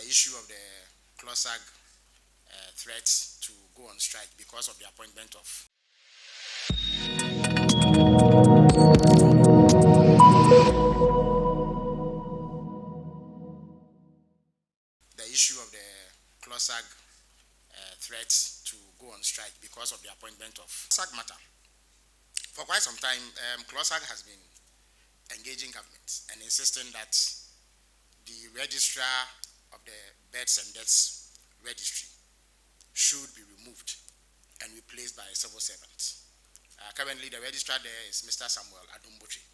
issue of the CLOSSAG threat to go on strike because of the appointment of CLOSSAG threat to go on strike because of the appointment of CLOSSAG matter. For quite some time, CLOSSAG has been engaging government and insisting that the registrar of the births and deaths registry should be removed and replaced by a civil servant. Currently, the registrar there is Mr. Samuel Adumbotri,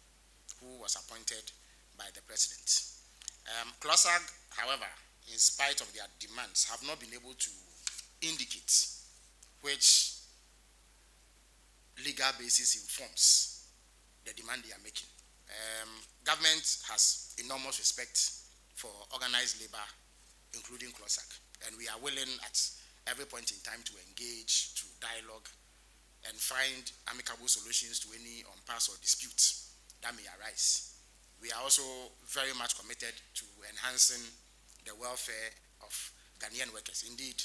who was appointed by the president. CLOSSAG, however, in spite of their demands, have not been able to indicate which legal basis informs the demand they are making. Government has enormous respect for organized labor, including CLOSSAG, and we are willing at every point in time to engage, to dialogue, and find amicable solutions to any impasse or disputes that may arise. We are also very much committed to enhancing the welfare of Ghanaian workers. Indeed,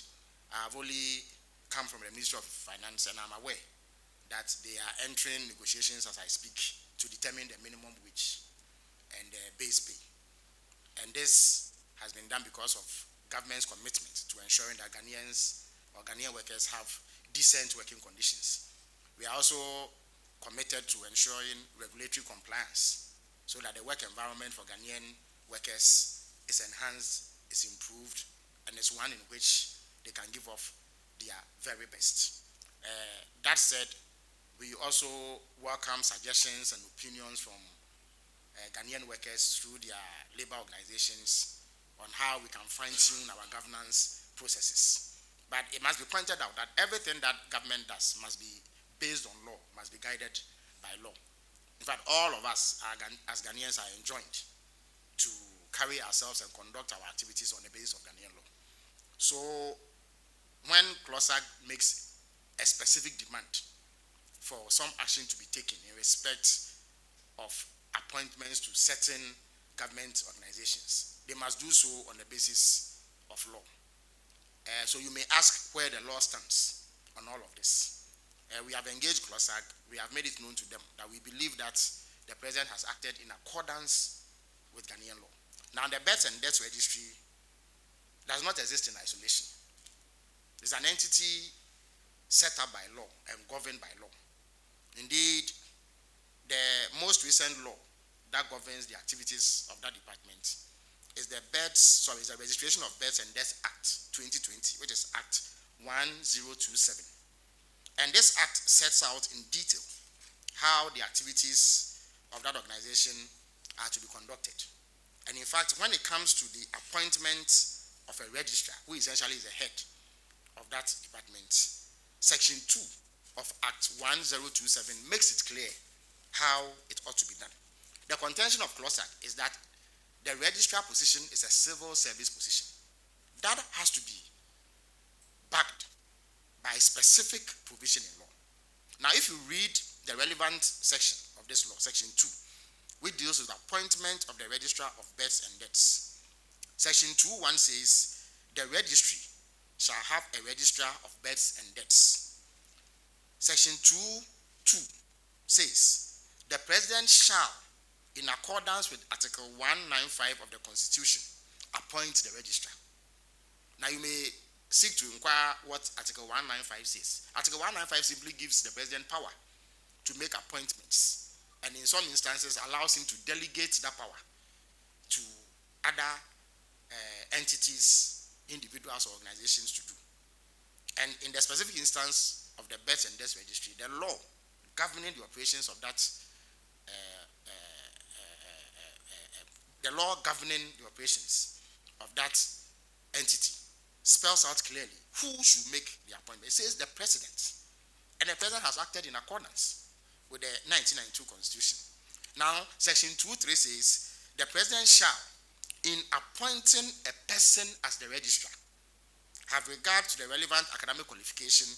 I have only come from the Ministry of Finance, and I'm aware that they are entering negotiations as I speak to determine the minimum wage and the base pay. And this has been done because of government's commitment to ensuring that Ghanaians or Ghanaian workers have decent working conditions. We are also committed to ensuring regulatory compliance so that the work environment for Ghanaian workers is enhanced, is improved, and is one in which they can give off their very best. That said, we also welcome suggestions and opinions from Ghanaian workers through their labor organizations on how we can fine-tune our governance processes. But it must be pointed out that everything that government does must be based on law, must be guided by law. In fact, all of us as Ghanaians are enjoined to carry ourselves and conduct our activities on the basis of Ghanaian law. So when CLOSSAG makes a specific demand for some action to be taken in respect of appointments to certain government organizations, they must do so on the basis of law. So you may ask where the law stands on all of this. We have engaged CLOSSAG. We have made it known to them that we believe that the president has acted in accordance with Ghanaian law. Now, the births and deaths registry does not exist in isolation. It's an entity set up by law and governed by law. Indeed, the most recent law that governs the activities of that department is the Registration of Births and Deaths Act 2020, which is Act 1027. And this act sets out in detail how the activities of that organization are to be conducted. And in fact, when it comes to the appointment of a registrar, who essentially is the head of that department, Section 2 of Act 1027 makes it clear how it ought to be done. The contention of CLOSSAG is that the registrar position is a civil service position. That has to be backed by specific provision in law. Now, if you read the relevant section of this law, Section 2, which deals with appointment of the registrar of births and deaths, Section 2.1 says, the registry shall have a registrar of births and deaths. Section 2.2 says, the president shall, in accordance with Article 195 of the Constitution, appoint the registrar. Now, you may seek to inquire what Article 195 says. Article 195 simply gives the president power to make appointments, and in some instances allows him to delegate that power to other entities, individuals, or organizations to do. And in the specific instance of the births and deaths registry, the law governing the operations of that, entity spells out clearly who should make the appointment. It says the president. And the president has acted in accordance with the 1992 Constitution. Now, Section 2.3 says, the president shall, in appointing a person as the registrar, have regard to the relevant academic qualification,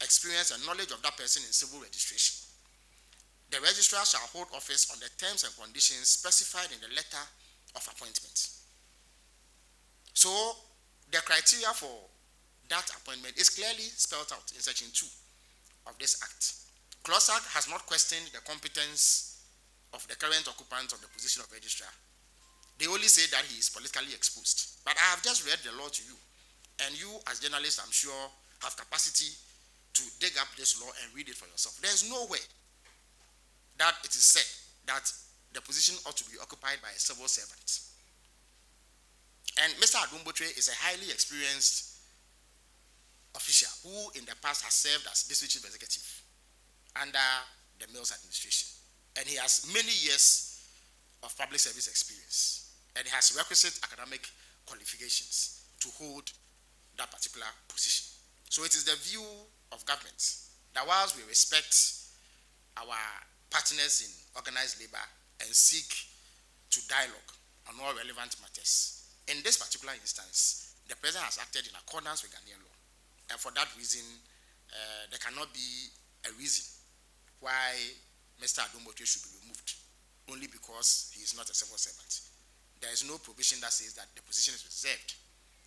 experience, and knowledge of that person in civil registration. The registrar shall hold office on the terms and conditions specified in the letter of appointment. So, the criteria for that appointment is clearly spelled out in section 2 of this act. CLOSSAG has not questioned the competence of the current occupant of the position of registrar. They only say that he is politically exposed. But I have just read the law to you, and you as journalists, I'm sure, have capacity to dig up this law and read it for yourself. There is nowhere that it is said that the position ought to be occupied by a civil servant. And Mr. Adumbotre is a highly experienced official who in the past has served as district chief executive under the Mills administration. And he has many years of public service experience. And he has requisite academic qualifications to hold that particular position. So it is the view of government that whilst we respect our partners in organized labor and seek to dialogue on all relevant matters, in this particular instance, the president has acted in accordance with Ghanaian law. And for that reason, there cannot be a reason why Mr. Adumbotre should be removed only because he is not a civil servant. There is no provision that says that the position is reserved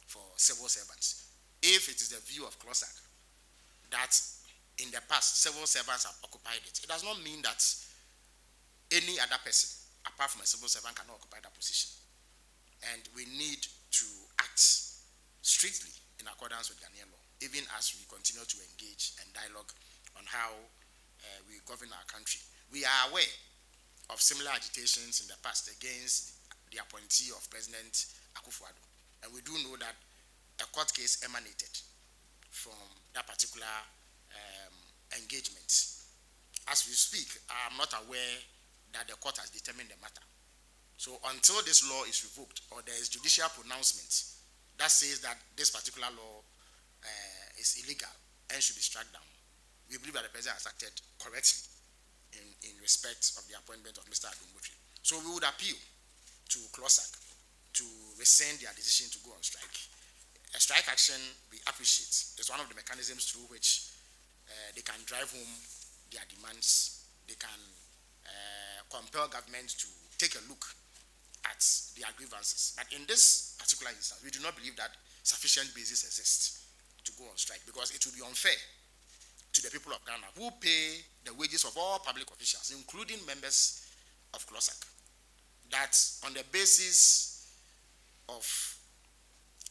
for civil servants. If it is the view of CLOSSAG that in the past civil servants have occupied it, it does not mean that any other person apart from a civil servant cannot occupy that position. And we need to act strictly in accordance with Ghanaian law, even as we continue to engage and dialogue on how we govern our country. We are aware of similar agitations in the past against the appointee of President Akufo-Addo, and we do know that a court case emanated from that particular engagement. As we speak, I am not aware that the court has determined the matter. So until this law is revoked or there is judicial pronouncement that says that this particular law is illegal and should be struck down, we believe that the president has acted correctly in respect of the appointment of Mr. Adumbotre. So we would appeal to CLOSSAG to rescind their decision to go on strike. A strike action we appreciate is one of the mechanisms through which they can drive home their demands. They can compel government to take a look at their grievances. But in this particular instance, we do not believe that sufficient basis exists to go on strike, because it would be unfair to the people of Ghana who pay the wages of all public officials, including members of CLOSSAG, that on the basis of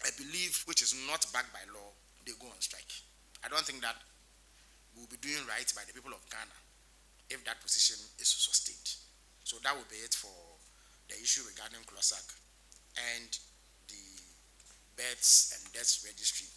a belief which is not backed by law, they go on strike. I don't think that we'll be doing right by the people of Ghana if that position is sustained. So that will be it for the issue regarding CLOSSAG and the births and deaths registry